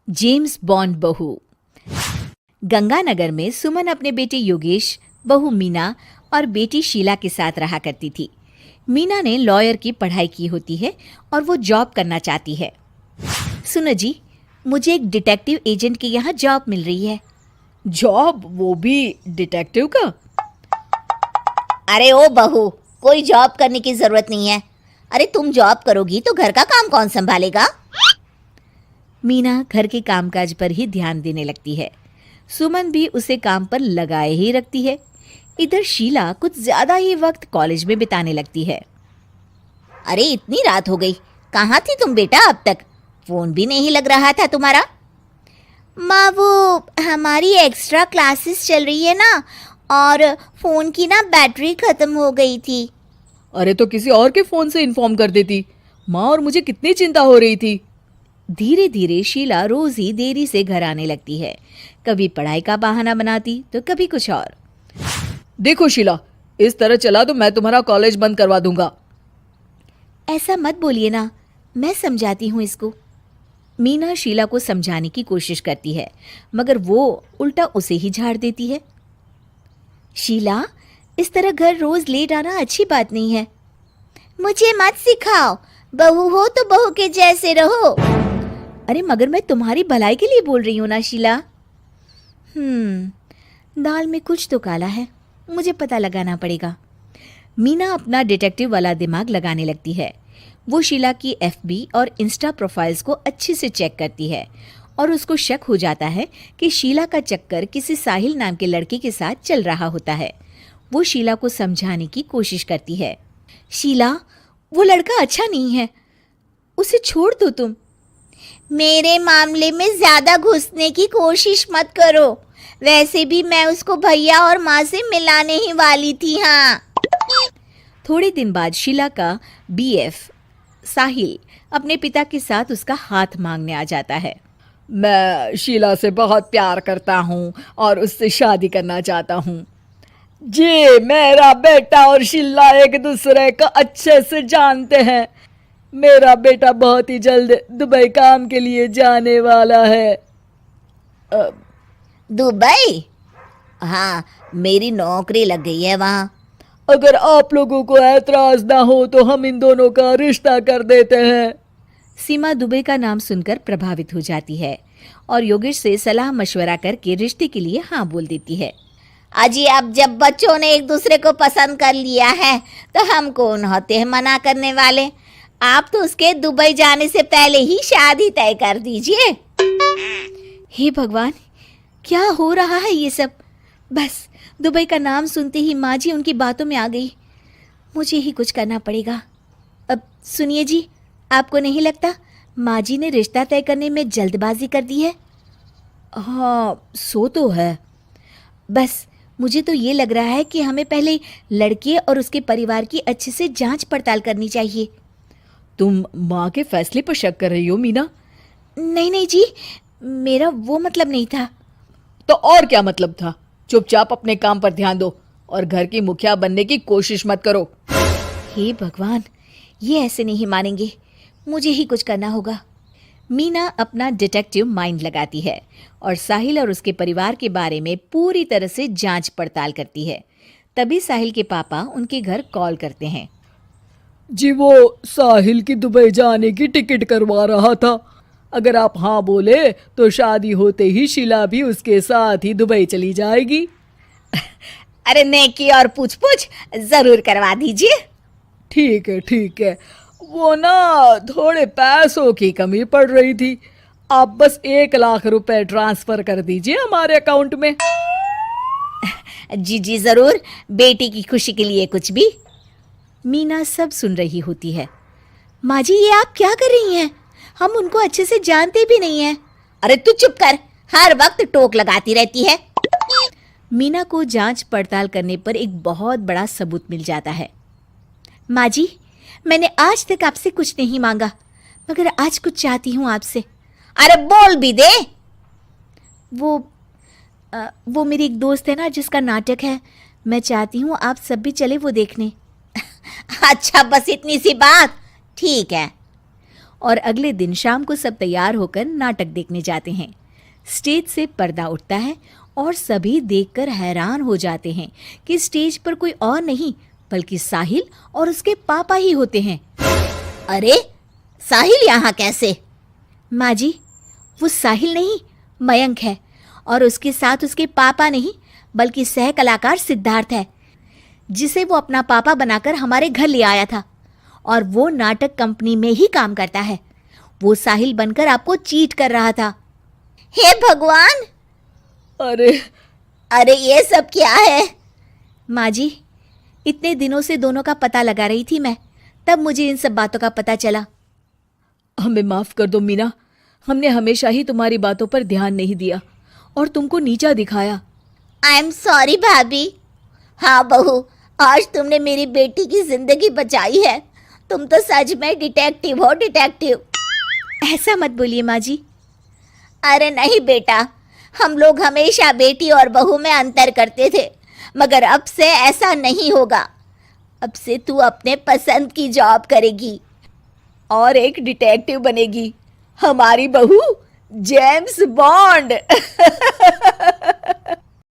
James bond बहू। गंगानगर में सुमन अपने बेटे योगेश, बहू मीना और बेटी शीला के साथ रहा करती थी। मीना ने लॉयर की पढ़ाई की होती है और वो जॉब करना चाहती है। सुनो जी, मुझे एक डिटेक्टिव एजेंट के यहाँ जॉब मिल रही है। जॉब? वो भी डिटेक्टिव का? अरे ओ बहू, कोई जॉब करने की जरूरत नहीं है। अरे तुम जॉब करोगी तो घर का काम कौन संभालेगा? मीना घर के कामकाज पर ही ध्यान देने लगती है। सुमन भी उसे काम पर लगाए ही रखती है। इधर शीला कुछ ज्यादा ही वक्त कॉलेज में बिताने लगती है। अरे इतनी रात हो गई, कहाँ थी तुम बेटा अब तक? फोन भी नहीं लग रहा था तुम्हारा। माँ, वो हमारी एक्स्ट्रा क्लासेस चल रही है ना, और फोन की ना बैटरी खत्म हो गई थी। अरे तो किसी और के फोन से इन्फॉर्म कर देती। माँ और मुझे कितनी चिंता हो रही थी। धीरे धीरे शीला रोज ही देरी से घर आने लगती है। कभी पढ़ाई का बहाना बनाती तो कभी कुछ और। देखो शीला, इस तरह चला तो मैं तुम्हारा कॉलेज बंद करवा दूंगा। ऐसा मत बोलिए ना, मैं समझाती हूँ इसको। मीना शीला को समझाने की कोशिश करती है, मगर वो उल्टा उसे ही झाड़ देती है। शीला, इस तरह घर रोज लेट आना अच्छी बात नहीं है। मुझे मत सिखाओ, बहू हो तो बहू के जैसे रहो। अरे मगर मैं तुम्हारी भलाई के लिए बोल रही हूँ ना शीला। दाल में कुछ तो काला है, मुझे पता लगाना पड़ेगा। मीना अपना डिटेक्टिव वाला दिमाग लगाने लगती है। वो शीला की एफबी और इंस्टा प्रोफाइल्स को अच्छे से चेक करती है और उसको शक हो जाता है कि शीला का चक्कर किसी साहिल नाम के लड़के के साथ चल रहा होता है। वो शीला को समझाने की कोशिश करती है। शीला, वो लड़का अच्छा नहीं है, उसे छोड़ दो तुम। मेरे मामले में ज्यादा घुसने की कोशिश मत करो। वैसे भी मैं उसको भैया और माँ से मिलाने ही वाली थी। हाँ। थोड़े दिन बाद शीला का बीएफ साहिल अपने पिता के साथ उसका हाथ मांगने आ जाता है। मैं शीला से बहुत प्यार करता हूँ और उससे शादी करना चाहता हूँ। जी, मेरा बेटा और शीला एक दूसरे को अच्छे से जानते हैं। मेरा बेटा बहुत ही जल्द दुबई काम के लिए जाने वाला है। दुबई? हाँ, मेरी नौकरी लग गई है वहाँ। अगर आप लोगों को ऐतराज ना हो तो हम इन दोनों का रिश्ता कर देते हैं। सीमा दुबई का नाम सुनकर प्रभावित हो जाती है और योगेश से सलाह मशवरा करके रिश्ते के लिए हाँ बोल देती है। अजी, अब जब बच्चों ने एक दूसरे को पसंद कर लिया है तो हम कौन होते हैं मना करने वाले। आप तो उसके दुबई जाने से पहले ही शादी तय कर दीजिए। हे भगवान, क्या हो रहा है ये सब। बस दुबई का नाम सुनते ही माँ जी उनकी बातों में आ गई। मुझे ही कुछ करना पड़ेगा। अब सुनिए जी, आपको नहीं लगता माँ जी ने रिश्ता तय करने में जल्दबाजी कर दी है? हाँ, सो तो है। बस मुझे तो ये लग रहा है कि हमें पहले लड़के और उसके परिवार की अच्छे से जांच पड़ताल करनी चाहिए। तुम माँ के फैसले पर शक कर रही हो मीना? नहीं नहीं जी, मेरा वो मतलब नहीं था। तो और क्या मतलब था? चुपचाप अपने काम पर ध्यान दो और घर की मुखिया बनने की कोशिश मत करो। हे भगवान, ये ऐसे नहीं मानेंगे, मुझे ही कुछ करना होगा। मीना अपना डिटेक्टिव माइंड लगाती है और साहिल और उसके परिवार के बारे में पूरी तरह से जांच पड़ताल करती है। तभी साहिल के पापा उनके घर कॉल करते हैं। जी, वो साहिल की दुबई जाने की टिकट करवा रहा था। अगर आप हाँ बोले तो शादी होते ही शीला भी उसके साथ ही दुबई चली जाएगी। अरे नेकी और पूछ पूछ जरूर करवा दीजिए। ठीक है ठीक है, वो ना थोड़े पैसों की कमी पड़ रही थी। आप बस 1 लाख रुपए ट्रांसफर कर दीजिए हमारे अकाउंट में। जी जी जरूर, बेटी की खुशी के लिए कुछ भी। मीना सब सुन रही होती है। माँ जी, ये आप क्या कर रही हैं? हम उनको अच्छे से जानते भी नहीं हैं। अरे तू चुप कर, हर वक्त टोक लगाती रहती है। मीना को जांच पड़ताल करने पर एक बहुत बड़ा सबूत मिल जाता है। माँ जी, मैंने आज तक आपसे कुछ नहीं मांगा, मगर आज कुछ चाहती हूँ आपसे। अरे बोल भी दे। वो मेरी एक दोस्त है ना जिसका नाटक है, मैं चाहती हूँ आप सब भी चले वो देखने। अच्छा, बस इतनी सी बात? ठीक है। और अगले दिन शाम को सब तैयार होकर नाटक देखने जाते हैं। स्टेज से पर्दा उठता है और सभी देखकर हैरान हो जाते हैं कि स्टेज पर कोई और नहीं बल्कि साहिल और उसके पापा ही होते हैं। अरे साहिल यहाँ कैसे? माँ जी, वो साहिल नहीं मयंक है, और उसके साथ उसके पापा नहीं बल्कि सह कलाकार सिद्धार्थ है, जिसे वो अपना पापा बनाकर हमारे घर ले आया था, और वो नाटक कंपनी में ही काम करता है। वो साहिल बनकर आपको चीट कर रहा था। हे भगवान, अरे ये सब क्या है? माँ जी, इतने दिनों से दोनों का पता लगा रही थी मैं, तब मुझे इन सब बातों का पता चला। हमें माफ कर दो मीना, हमने हमेशा ही तुम्हारी बातों पर ध्यान नहीं दिया और तुमको नीचा दिखाया। आई एम सॉरी भाभी। हाँ बहू, आज तुमने मेरी बेटी की जिंदगी बचाई है। तुम तो सच में डिटेक्टिव हो, डिटेक्टिव। ऐसा मत बोलिए माँ जी। अरे नहीं बेटा, हम लोग हमेशा बेटी और बहू में अंतर करते थे, मगर अब से ऐसा नहीं होगा। अब से तू अपने पसंद की जॉब करेगी और एक डिटेक्टिव बनेगी, हमारी बहू जेम्स बॉन्ड।